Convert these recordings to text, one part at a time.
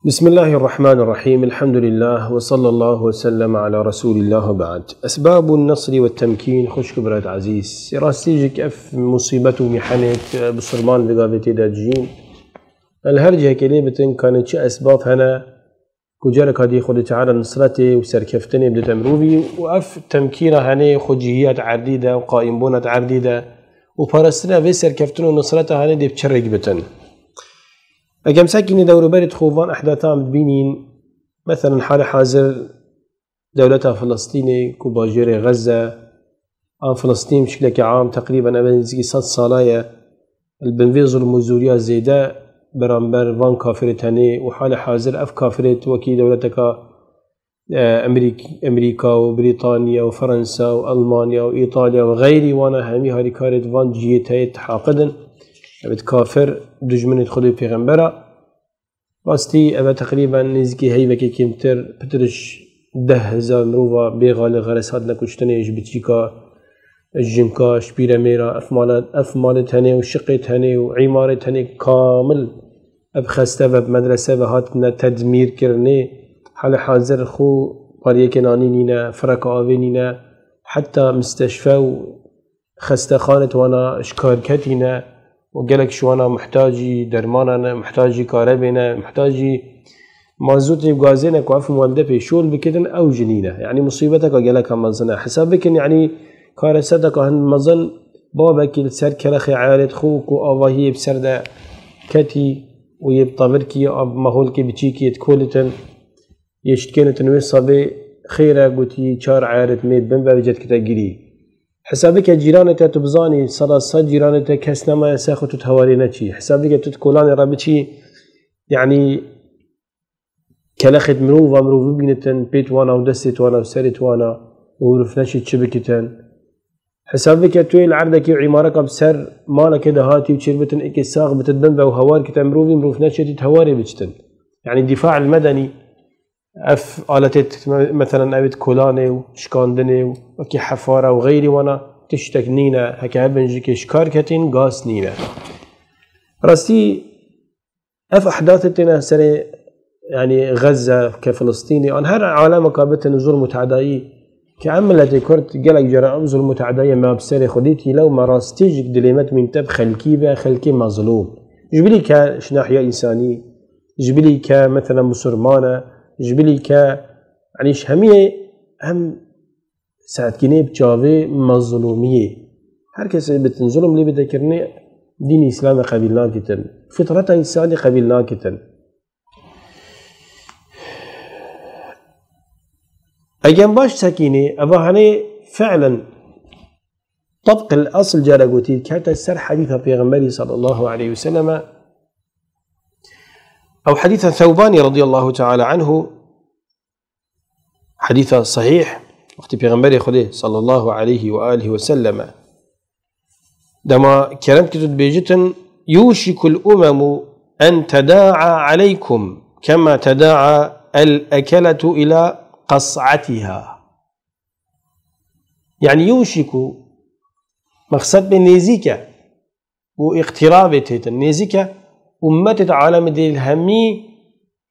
بسم الله الرحمن الرحيم. الحمد لله وصلى الله وسلم على رسول الله بعد. أسباب النصر والتمكين. خوش كبرات عزيز راستيجك أف مصيبته محنت بصرمان بقابتي داجين الهرجة كليبتن كانت شي أسباب هنا كجارك هذه خد تعالى نصرتي وسركفتني بدت أمروبي وأف تمكينه هني خجيات عديدة وقائمبونة عديدة وبارستنا في سركفتن ونصرتها هني دي بتشرق بتن اگم ساكني دور برد خوفان احداثام ببينين مثلا حال حاضر دولتها فلسطيني كوباجير غزة عام فلسطين بشكل عام تقريبا ابنزي 6 صالايا البنفيز المزوريا زيدا برامبر فان كافرتاني وحال حاضر اف كافرت وكي دولتك امريكا وبريطانيا وفرنسا والمانيا وايطاليا وغيري وانا همي هاري كارت فان جيتاي تحاقدن ابد كافر دجمن خدي پیغمبرا راستی ابد تقریبا نزدیکی هیوکی کمتر پترش 10,000 مروفا بیغال غرسات نکشتنه اش بتیکا الجنكا شبيرة ميرا افمال تاني وشقي تاني وعمارة تاني كامل ابخسته بمدرسة وهاتنا تدمير كرني حال حاضر خو قرية كناني نينا فرق آوي نينا حتى مستشفى وخسته خانة وانا اشكار كتينا وقالك شو أنا محتاجي درماننا محتاجي كهربنا محتاجي مازوتي وغازينا كوف مولده في شول بكدن أو جنينة يعني مصيبتك قالك مزنا حسابك يعني كارثتك هن مزن بابك السر كلخي عارض خوك وآواهي بسرده كتي ويبطبركي أب مهولكي بتشيكي تكولتن يشتكين تنويصة خيرا قوتي شار عارض ميد بنبا بجد كتاقري حسابك جيرانته تبزاني صلاة جيرانته كسنما يساخو تتهواري نتشي حسابك تتكولاني رابطي يعني كلاخد مروف بينتن بيت وانا ودست وانا وسرت وانا ورفناشي تشبكتن حسابك توي العردك وعمارك بسر مالك دهاتي وشربتن اكي ساغ بتدنبا وهوار كتن مروفناشي تتهواري بجتن يعني الدفاع المدني اف آلتت مثلا اويت كولاني وشكاندني وكي حفارة وغيري وانا تشتك نينا هكا هبنجيك شكار كتين غاس نينا راستي اف احداثتنا سري يعني غزة كفلسطيني ان هر عالم قابلت نزول متعدائي كعملت كرت قلق جرى انزل متعدائي ما بسري خديتي لو ما راستيجك دليمت من تب خلكي مظلوم جبلي كشناحية انساني جبلي كمثلا مسلمانة جبلي يعني همية هم ساعد كني بجاوي مظلومية هر كسي بتنظلم لي بذكرني دين إسلام قبيلنا كتن فطرة إنساني قبيلنا كتن أجن باش سكيني أبا هني فعلا طبق الأصل جارقوتي كانت السر حديث پیغمبري صلى الله عليه وسلم أو حديث ثوباني رضي الله تعالى عنه حديث صحيح وقت پیغمبر خده صلى الله عليه وآله وسلم دما كلام كتب بيجتن يوشك الأمم أن تداعى عليكم كما تداعى الأكلة إلى قصعتها يعني يوشك مقصد بالنيزيكا واقترابته النيزيكا أمت عالم دي الهمي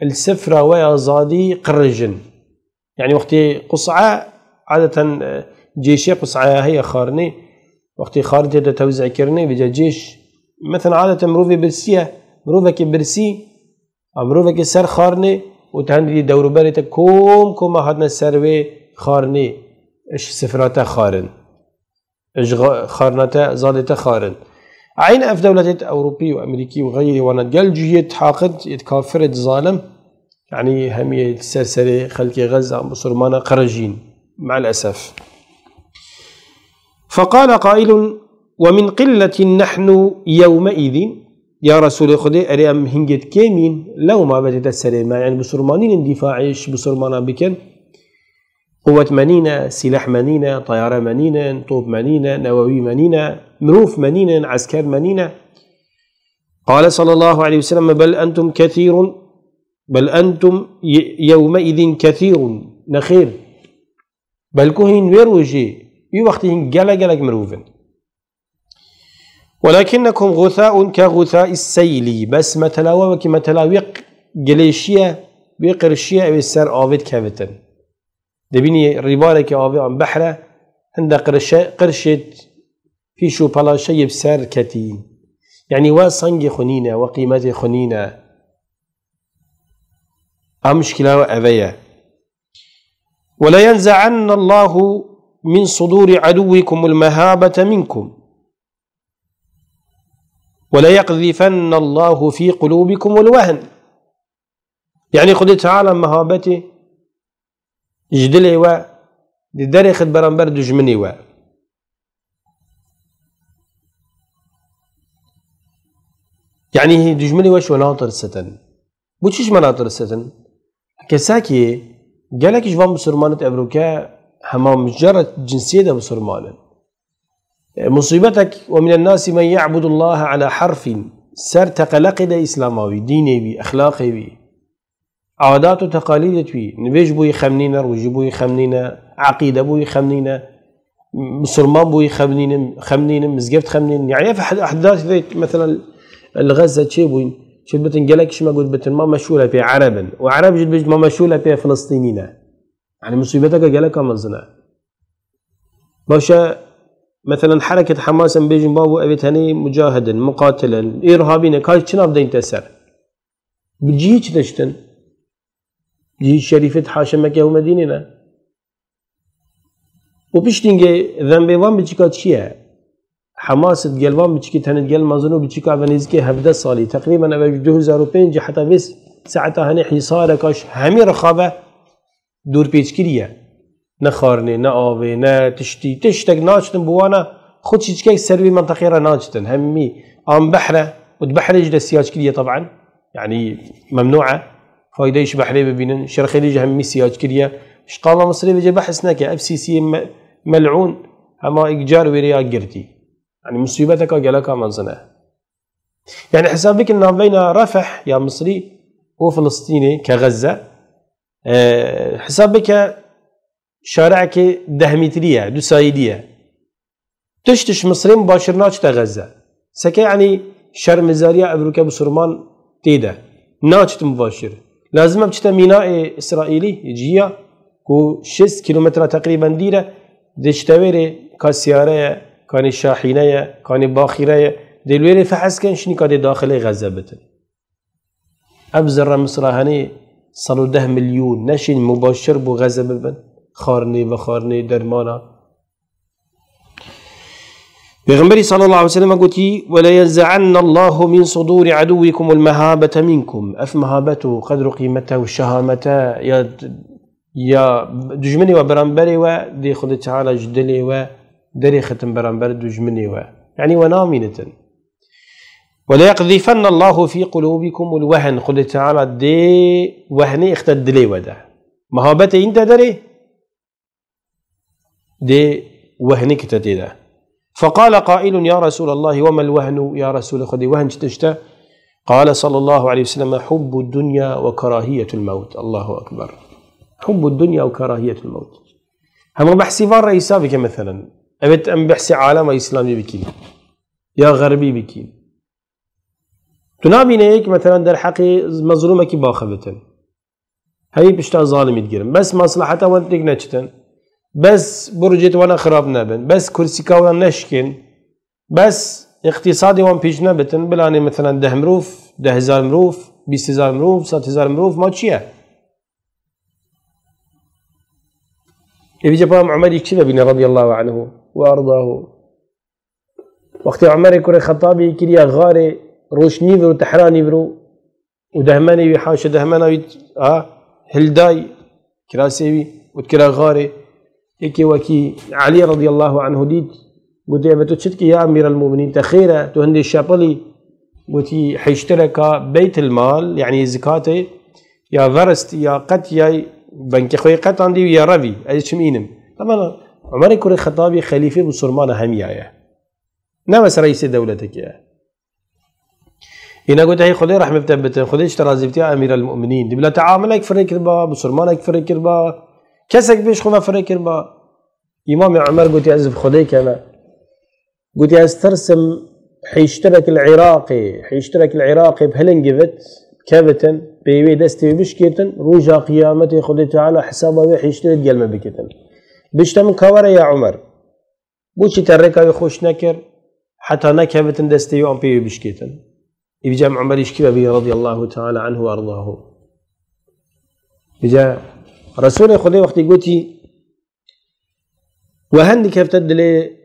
السفرة ويازادي قرجن يعني وقت قصعة عادة جيشي قصعة هي خارني وقت خارجة توزع كرني بجا جيش مثلا عادة مروفي برسية مروفك برسي مروفك سر خارني وتهندي دور بريتك كوم هادنا السروي خارني اش سفراتا خارن اش خارناتا زادتا خارن عين اف دولة اوروبي وامريكي وغيري وانا جلجيت حاقد يتكافرت ظالم يعني همية السرسري خلقي غزة مسلمانة قرجين مع الأسف. فقال قائل ومن قلة نحن يومئذ يا رسول خدي أريم هنجت كيمين لو ما بدت السلامة يعني مسلمانين اندفاعيش مسلمانا بكن قوة منينة سلاح منينة طيارة منينة طوب منينة نووي منينة مروف منينة عسكر منينة. قال صلى الله عليه وسلم بل أنتم يومئذ كثير نخير بل كهين ويروجي بوقتهم جلق مروفن ولكنكم غثاء كغثاء السيل بس متلاوى كمتلاويق قليشية بقرشية أو السر آفيد كابتن دبيني ريبارك آفي عن بحرة عند قرشة في شو بلاشة يبسر كتين يعني وصنج خنينة وقيمة خنينة مشكلة وأبية. ولا ينزعن الله من صدور عدوكم المهابة منكم ولا يقذفن الله في قلوبكم الوهن يعني خد تعالى مهابتي جدلي و درخت برنبر دجمني و يعني دجمني وش مناطر الستن بوشيش مناطر الستن كساكي قالك جوان بسرمانة أمريكا هما مجرد جنسية ده بسرمانة مصيبتك ومن الناس من يعبد الله على حرف سر تقلق ده إسلامي ديني بي أخلاقي بي عادات وتقاليد بي نبيج بوي خمنينا روجي بوي خمنينا عقيدة بوي خمنينا بسرمان بوي خمنينا مزقفت خمنين يعني في أحداث مثلا الغزة شي بوين شو بتن قالك شو ما قلت بتن ما مشهورة في عربا وعرب جد بيج ما مشهورة في فلسطينيين يعني مصيبتك قالك مزنا باشا مثلا حركة حماس بيج بابو أبيت هني مجاهدا مقاتلا إرهابيين كاي شنو بدين تسر بتجيش تشتن جي شريفة حاشا مكة ومدينة وبيشتنجي ذنبي وان بتشكات شيء حماس تقلبان بتشكي تهند قلب مازنو بتشكي عفنيزكي هبدا صالي تقريبا أبى 2005 حتى بس ساعتها هني حصار كاش همي رخابة دور بيتشكيرية نخارني نآوي نا تشتك ناشتن بوانا خود شيء سروي منطقة را ناشتن همي عم بحرة وتبحرج للسياج كلية طبعا يعني ممنوعة فايدة بحري ببينن شرخيلي همي سياج كلية شقالة مصري بيجي بحث نكا FCC ملعون هما إيجار وريا قرتي يعني مصيبتك قالك منزنة يعني حسابك إن بين رفح يا مصري وفلسطيني كغزة حسابك شارعك 10 مترية 2 سايدية تشتش مصري مباشر ناش غزة سكا يعني شرم زارية أبروكا بسرمان تيدا ناش مباشر لازم بتشتا ميناء إسرائيلي يجيها و 6 كيلومتر تقريبا ديرة دشتاويري كاسيارة كان شاحينة كان باخرة دلويري فحس كان شني كان داخل غزة بتن أبزر مصر هني صاروا 10 مليون نشين مباشر بو غزة ببن خارني درمانا بيغمبري صلى الله عليه وسلم قلتي ولا ينزعن الله من صدور عدوكم المهابة منكم مهابته قدر قيمته والشهامة يا دجمني وبرنبري ودي خد تعالى جدلي ودري ختم برنبر دجمني يعني ونامنة ولا يقذفن الله في قلوبكم الوهن خد تعالى دي وهني اختد لي وده مهابته انت دري دي وهني كتتيده فقال قائل يا رسول الله وما الوهن يا رسول خدي وهن تشتا قال صلى الله عليه وسلم حب الدنيا وكراهية الموت الله أكبر حب الدنيا وكراهية الموت هم بحسي فان رئيسا بك مثلا أبت أم بحسي عالم إسلامي بكين يا غربي بكين تنابين هيك مثلا در حقي مظلومة كي باخبتن هاي بشتا ظالم يتقرم بس مصلحته وانتك نجتن بس برجت وانا خراب نبن بس كرسي كاونا نشكن بس اقتصادي وان بيج نبتن بلاني مثلا 10 مروف 10,000 مروف 20,000 مروف 100,000 مروف ما تشيه يبي جبام عمر يكشف بنا رضي الله عنه وارضاه وقت عمر يكون خطابي كريا غاري روشني برو تحراني برو ودهماني وحاشه دهماني هلداي كراسيوي وتكرا غاري هيك وكي علي رضي الله عنه ديد قلت يا بتشتكي يا امير المؤمنين تخيره تهندي الشابلي قلت حيشترك بيت المال يعني زكاته يا فرست يا قت يا بنك خوي قت عندي يا ربي ايش مينم طبعا عمر يكون الخطابي خليفه بسرمان هميايه نفس رئيس دولتك يا هنا قلت هي خذي رحمه بتبت خذي اشترى زفتي امير المؤمنين دي بلا تعاملك فريك ربا بسرمانك فريك ربا كسك بيش خما فريك ربا امام عمر قلت يا عزب خذيك انا قلت يا استرسم حيشترك العراقي بهلنجفت كابتن بيوي دستي بشكيتن روجا قيامته خدي تعالى حسابه وحيشتري قلمه بكتن بشتا من كوره يا عمر بوشي تركا يخوش نكر حتى نكابتن دستي وان بيوي بشكيتن يجي عمر يشكي به رضي الله تعالى عنه وارضاه يجي رسول خدي وقت قلتي وهندي كيف تدلي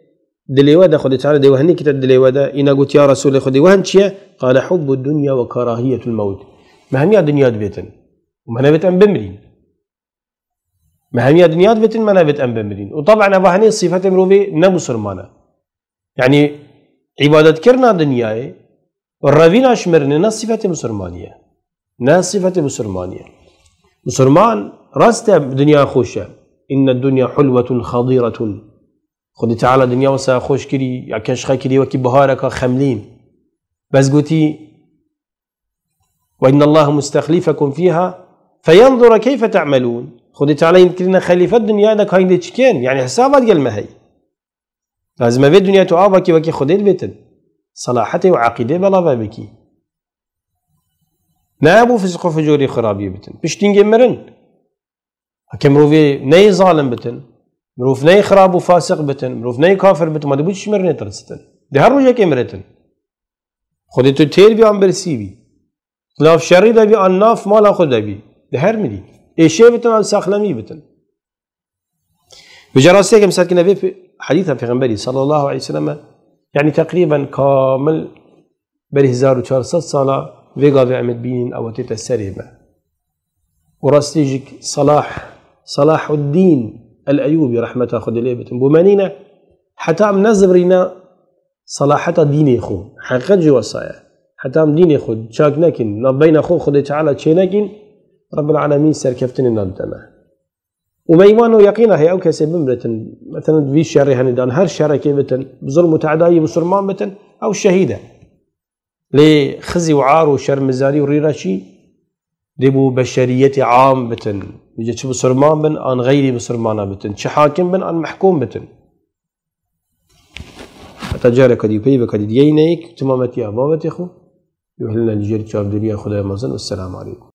دلي ودا خدي تعالى دي وهني كتد دلي ودا إنا قلت يا رسول خدي وهن شيء قال حب الدنيا وكراهية الموت ما هم يا دنيا بيتن وما نبت أم بمرين ما هم يا دنيا بيتن ما نبت أم بمرين وطبعا أبا هني صفة مروبي نمسلمانة يعني عبادة كرنا دنياي والرافينا شمرنا ناس صفة مسلمانية ناس صفة مسلمانية مسلمان راست دنيا خوشة إن الدنيا حلوة خضيرة خدي تعالى دنيا وسا خوش كري يا كشخه كري وكي بهارك خملين بس قلتي وإن الله مستخلفكم فيها فينظر كيف تعملون خدي تعالى يمكننا خليفة الدنيا انك هاي تشكين يعني حسابات قال ما هي لازم في الدنيا تعابك وكي خدي البيتن صلاحتي وعقيدة بلا بابكي نابو فسق فجوري خرابي بتن بشتين مرن كم روفي ني ظالم بتن مروف ناي خراب وفاسق بتن مروف ناي كافر بتن ما دبوش مرني ترستن ده هر روجا كمرتن خودي تو تير بي ام برسيبي خلاف شري ده بي اناف مالا خود ده بي ده هر مدي ايشي بتن ام ساخلمي بتن بجراسيه كم ساكنه في حديث پیغمبري صلى الله عليه وسلم يعني تقريبا كامل بره 1400 ساله ويغا عمد بين او تتسريبه وراستيجك صلاح الدين الأيوبي رحمة خد ليبتن بومانينا حتى ام نزبرينا صلاحة ديني خو حقيقة جواسايا حتى ام ديني خود شاك نكن نبين خو خد تعالى تشينكن رب العالمين سركفتن النادمة وما إيمانه يقينا هي أو كسب بمرتن مثلا في شر هندان هر شر كيبتن بظلم وتعداي بسرمان بتن أو الشهيدة لخزي وعار وشر مزاري وريراشي دبو بشرية عام بتن يجي شو بسرمان بن عن غيري بسرمانه بتن شو حاكم بن عن محكوم بتن حتى جارة كدي بيبة كدي دينيك تمامتي أبابتي خو يهلنا الجير شاب دريا خدای مازن والسلام عليكم